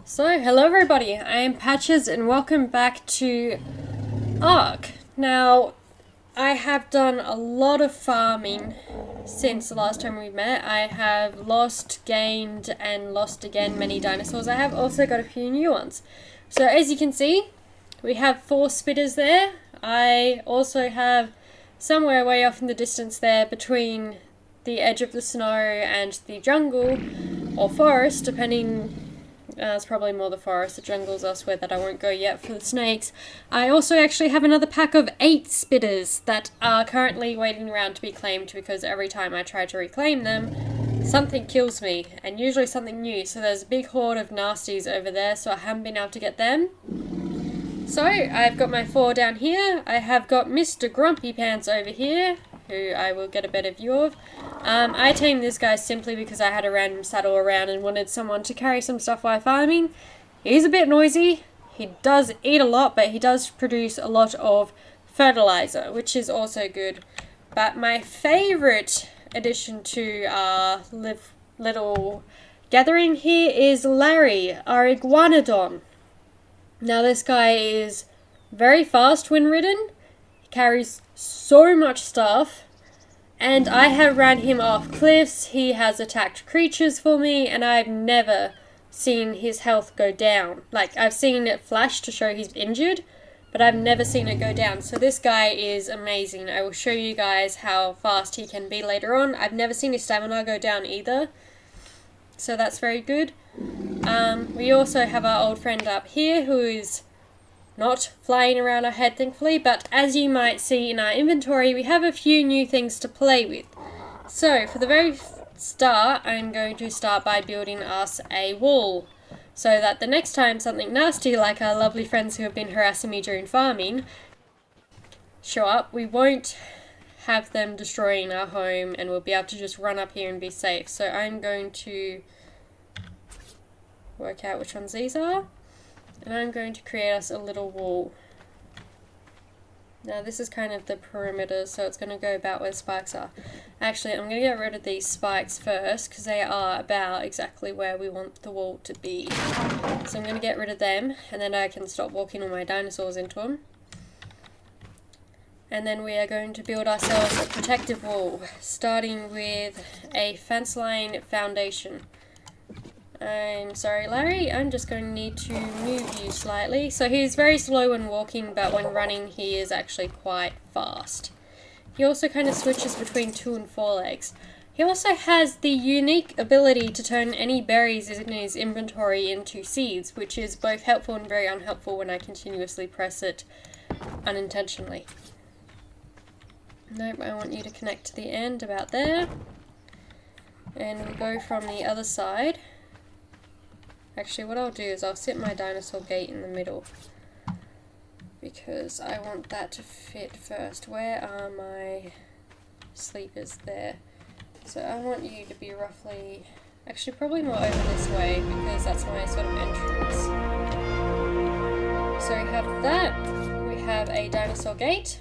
So, hello everybody, I am Patches and welcome back to Ark. Now, I have done a lot of farming since the last time we met. I have lost, gained, and lost again many dinosaurs. I have also got a few new ones. So, as you can see, we have 4 spitters there. I also have somewhere way off in the distance there between the edge of the snow and the jungle, or forest, depending. It's probably more the forest. The jungle's elsewhere that I won't go yet for the snakes. I also actually have another pack of 8 spitters that are currently waiting around to be claimed, because every time I try to reclaim them, something kills me, and usually something new. So there's a big horde of nasties over there, so I haven't been able to get them. So I've got my 4 down here. I have got Mr. Grumpy Pants over here, who I will get a better view of. I tamed this guy simply because I had a random saddle around and wanted someone to carry some stuff while farming. He's a bit noisy. He does eat a lot, but he does produce a lot of fertilizer, which is also good. But my favourite addition to our little gathering here is Larry, our iguanodon. Now this guy is very fast when ridden. He carries so much stuff. And I have ran him off cliffs, he has attacked creatures for me, and I've never seen his health go down. Like, I've seen it flash to show he's injured, but I've never seen it go down. So this guy is amazing. I will show you guys how fast he can be later on. I've never seen his stamina go down either, so that's very good. We also have our old friend up here who is not flying around our head, thankfully, but as you might see in our inventory, we have a few new things to play with. So, for the very start, I'm going to start by building us a wall, so that the next time something nasty, like our lovely friends who have been harassing me during farming, show up, we won't have them destroying our home, and we'll be able to just run up here and be safe. So I'm going to work out which ones these are. And I'm going to create us a little wall. Now this is kind of the perimeter, so it's going to go about where the spikes are. Actually, I'm going to get rid of these spikes first, because they are about exactly where we want the wall to be. So I'm going to get rid of them, and then I can stop walking all my dinosaurs into them. And then we are going to build ourselves a protective wall, starting with a fence line foundation. I'm sorry, Larry, I'm just going to need to move you slightly. So he's very slow when walking, but when running he is actually quite fast. He also kind of switches between 2 and 4 legs. He also has the unique ability to turn any berries in his inventory into seeds, which is both helpful and very unhelpful when I continuously press it unintentionally. Nope, I want you to connect to the end about there. And we'll go from the other side. Actually, what I'll do is I'll sit my dinosaur gate in the middle, because I want that to fit first. Where are my sleepers? There. So I want you to be roughly, actually probably more over this way, because that's my sort of entrance. So we have that. We have a dinosaur gate.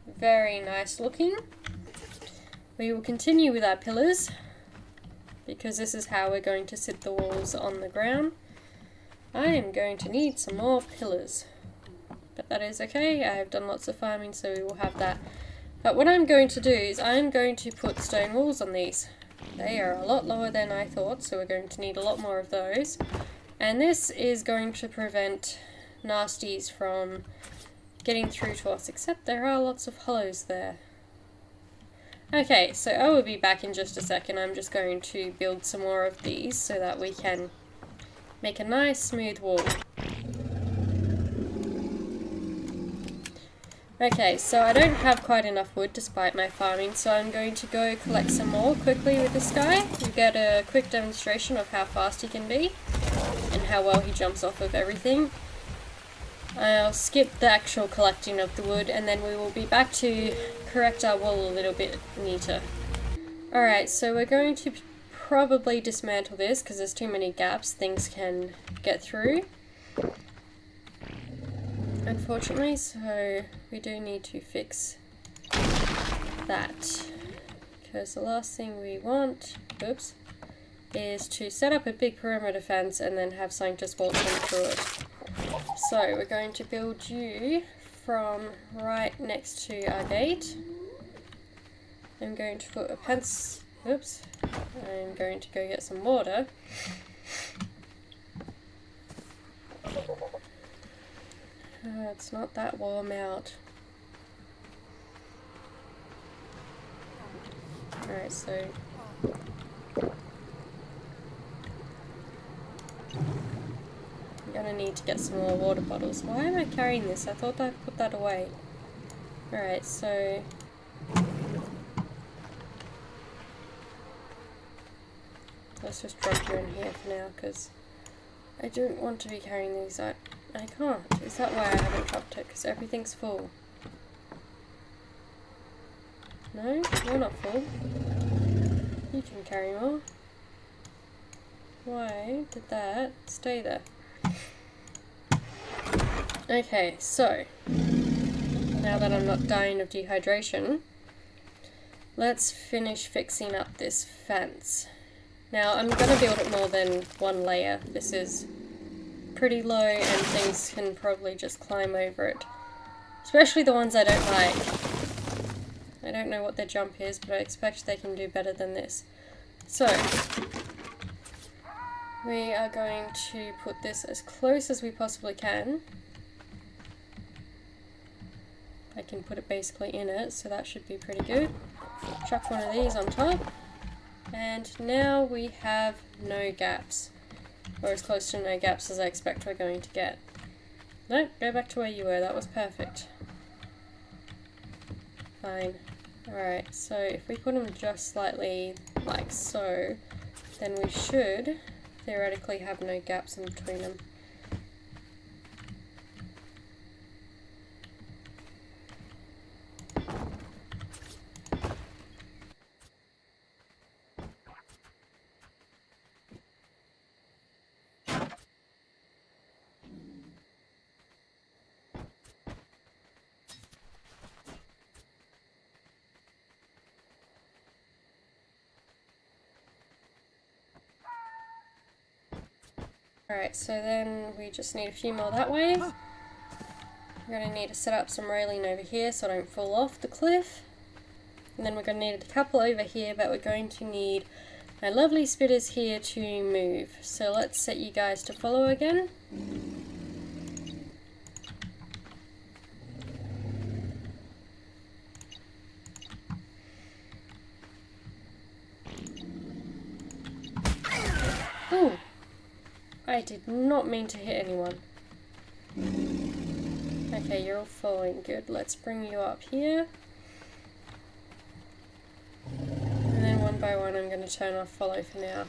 Very nice looking. We will continue with our pillars, because this is how we're going to sit the walls on the ground. I am going to need some more pillars, but that is okay. I have done lots of farming, so we will have that. But what I'm going to do is I'm going to put stone walls on these. They are a lot lower than I thought, so we're going to need a lot more of those. And this is going to prevent nasties from getting through to us, except there are lots of hollows there. Okay, so I will be back in just a second. I'm just going to build some more of these so that we can make a nice smooth wall. Okay, so I don't have quite enough wood despite my farming, so I'm going to go collect some more quickly with this guy. You get a quick demonstration of how fast he can be and how well he jumps off of everything. I'll skip the actual collecting of the wood, and then we will be back to correct our wall a little bit neater. Alright, so we're going to probably dismantle this because there's too many gaps things can get through, unfortunately, so we do need to fix that, because the last thing we want, oops, is to set up a big perimeter fence and then have scientists walk them through it. So we're going to build you from right next to our gate. I'm going to put a fence. Oops. I'm going to go get some water. It's not that warm out. Alright, so I'm gonna need to get some more water bottles. Why am I carrying this? I thought I put that away. Alright, so let's just drop you in here for now, because I don't want to be carrying these. I can't. Is that why I haven't dropped it? Because everything's full. No, you're not full. You can carry more. Why did that stay there? Okay, so now that I'm not dying of dehydration, let's finish fixing up this fence. Now I'm going to build it more than one layer. This is pretty low and things can probably just climb over it. Especially the ones I don't like. I don't know what their jump is, but I expect they can do better than this. So we are going to put this as close as we possibly can. I can put it basically in it, so that should be pretty good. Chuck one of these on top. And now we have no gaps. Or as close to no gaps as I expect we're going to get. No, go back to where you were, that was perfect. Fine. Alright, so if we put them just slightly like so, then we should theoretically have no gaps in between them. Alright, so then we just need a few more that way. We're going to need to set up some railing over here so I don't fall off the cliff. And then we're going to need a couple over here, but we're going to need my lovely spitters here to move. So let's set you guys to follow again. Ooh! I did not mean to hit anyone. Okay, you're all following. Good. Let's bring you up here. And then one by one I'm going to turn off follow for now.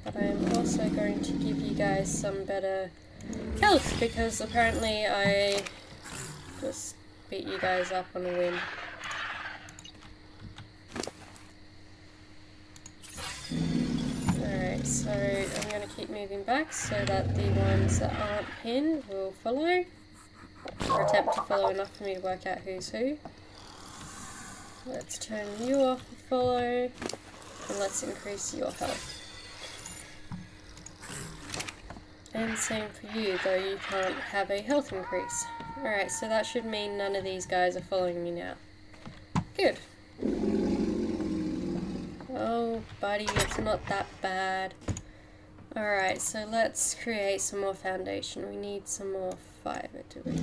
But I am also going to give you guys some better health, because apparently I just beat you guys up on a whim. So I'm going to keep moving back so that the ones that aren't pinned will follow, or attempt to follow enough for me to work out who's who. Let's turn you off and follow, and let's increase your health. And same for you, though you can't have a health increase. Alright, so that should mean none of these guys are following me now. Good. Oh, buddy, it's not that bad. Alright, so let's create some more foundation. We need some more fiber, do we?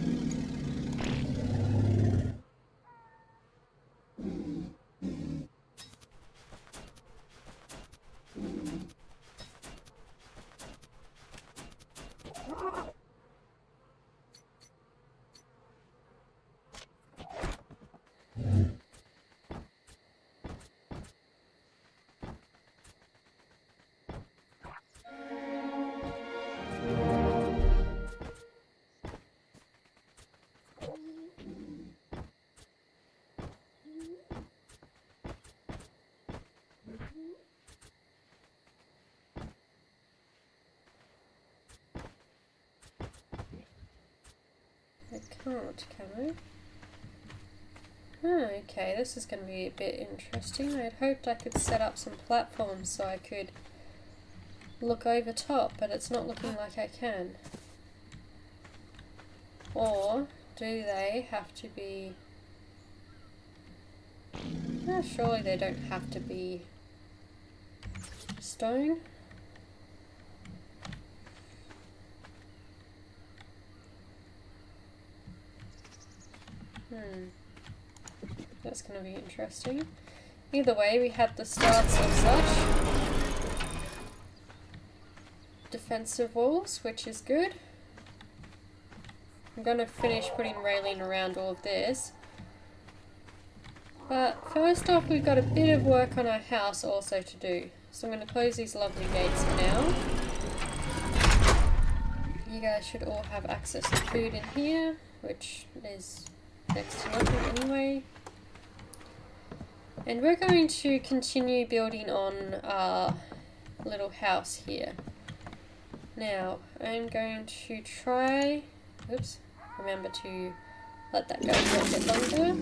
I can't, can I? Okay, this is going to be a bit interesting. I'd hoped I could set up some platforms so I could look over top, but it's not looking like I can. Or do they have to be... Oh, surely they don't have to be stone. That's going to be interesting. Either way, we have the starts of such defensive walls, which is good. I'm going to finish putting railing around all of this. But first off, we've got a bit of work on our house also to do. So I'm going to close these lovely gates now. You guys should all have access to food in here, which is next to nothing anyway. And we're going to continue building on our little house here. Now, I'm going to try... Oops, remember to let that go for a bit longer.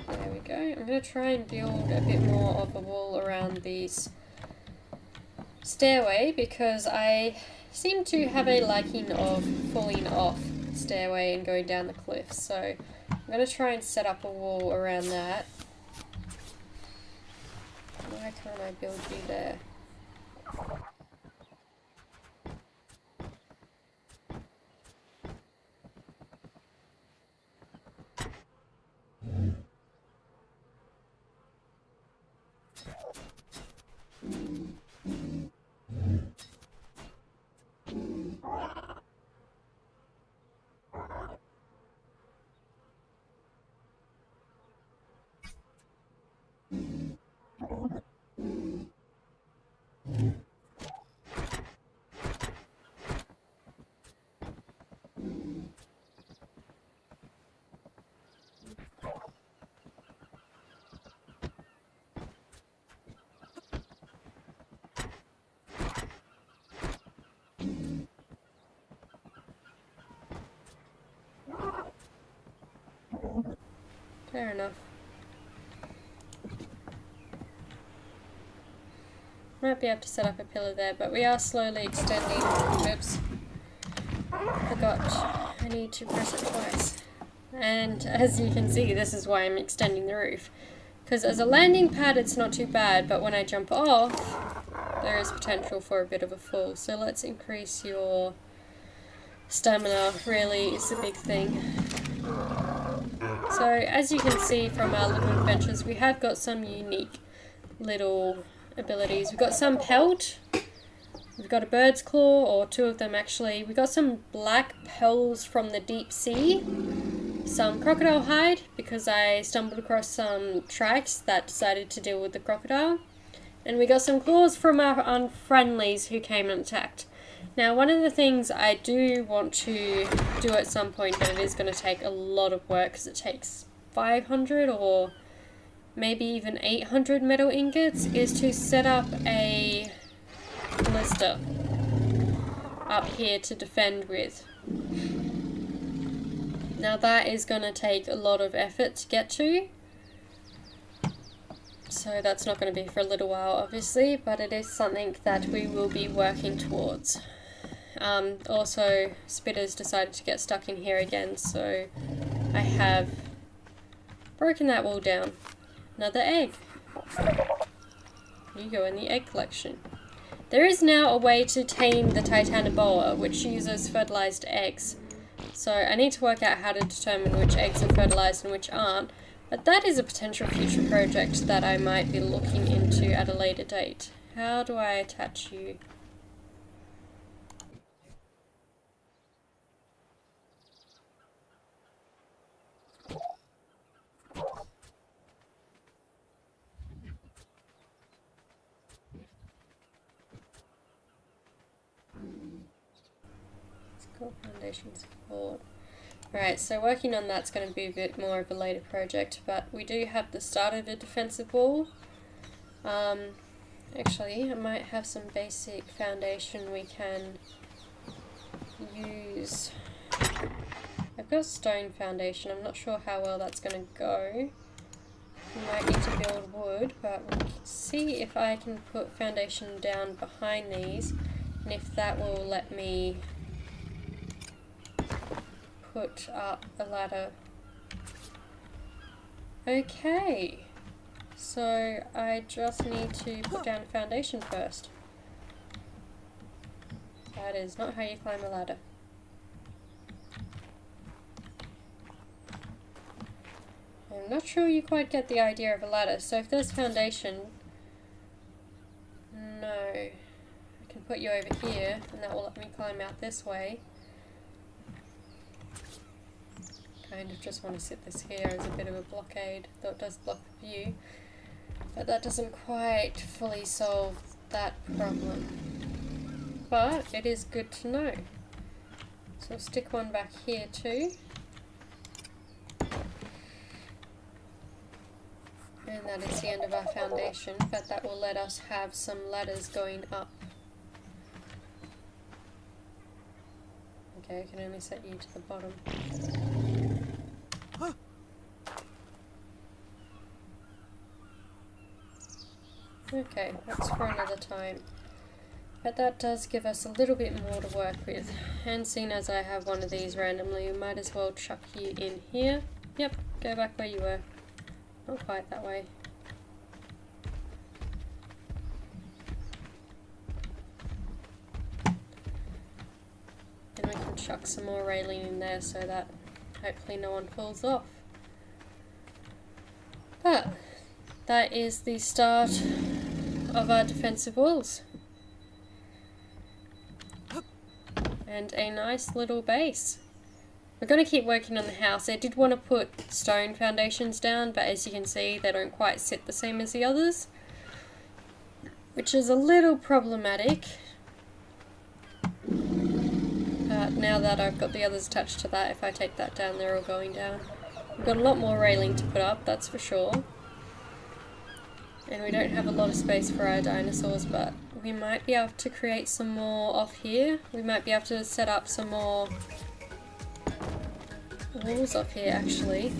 There we go. I'm going to try and build a bit more of a wall around these stairway because I seem to have a liking of falling off stairway and going down the cliff. So I'm going to try and set up a wall around that. Why can't I build you there? Fair enough. Might be able to set up a pillar there, but we are slowly extending. Oops. Forgot. I need to press it twice. And as you can see, this is why I'm extending the roof. Because as a landing pad, it's not too bad, but when I jump off, there is potential for a bit of a fall. So let's increase your stamina, really is a big thing. So as you can see from our little adventures, we have got some unique little abilities. We've got some pelt, we've got a bird's claw, or two of them actually. We've got some black pearls from the deep sea, some crocodile hide, because I stumbled across some tracks that decided to deal with the crocodile. And we got some claws from our unfriendlies who came and attacked. Now, one of the things I do want to do at some point, but it is going to take a lot of work because it takes 500 or maybe even 800 metal ingots, is to set up a ballista up here to defend with. Now, that is going to take a lot of effort to get to. So that's not going to be for a little while, obviously, but it is something that we will be working towards. Also, Spitter's decided to get stuck in here again, so I have broken that wall down. Another egg. You go in the egg collection. There is now a way to tame the Titanoboa, which uses fertilized eggs. So I need to work out how to determine which eggs are fertilized and which aren't. But that is a potential future project that I might be looking into at a later date. How do I attach you? It's called foundation support. Right, so working on that's going to be a bit more of a later project, but we do have the start of the defensive wall. Actually, I might have some basic foundation we can use. I've got stone foundation. I'm not sure how well that's going to go. We might need to build wood, but we'll see if I can put foundation down behind these, and if that will let me put up a ladder. Okay, so I just need to put down foundation first. That is not how you climb a ladder. I'm not sure you quite get the idea of a ladder. So if there's foundation, no, I can put you over here and that will let me climb out this way. Kind of just want to sit this here as a bit of a blockade, though it does block the view. But that doesn't quite fully solve that problem. But it is good to know. So I'll stick one back here too. And that is the end of our foundation, but that will let us have some ladders going up. Okay, I can only set you to the bottom. Okay, that's for another time. But that does give us a little bit more to work with. And seeing as I have one of these randomly, we might as well chuck you in here. Yep, go back where you were. Not quite that way. And we can chuck some more railing in there so that hopefully no one falls off. But that is the start of our defensive walls. And a nice little base. We're going to keep working on the house. I did want to put stone foundations down, but as you can see, they don't quite sit the same as the others, which is a little problematic. But now that I've got the others attached to that, if I take that down, they're all going down. We've got a lot more railing to put up, that's for sure. And we don't have a lot of space for our dinosaurs, but we might be able to create some more off here. We might be able to set up some more walls off here actually.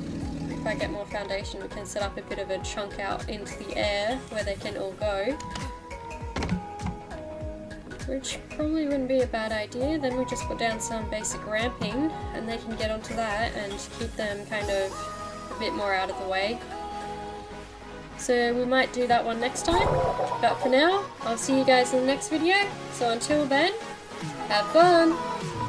If I get more foundation, we can set up a bit of a chunk out into the air where they can all go, which probably wouldn't be a bad idea. Then we just put down some basic ramping and they can get onto that and keep them kind of a bit more out of the way. So we might do that one next time, but for now I'll see you guys in the next video. So until then, have fun!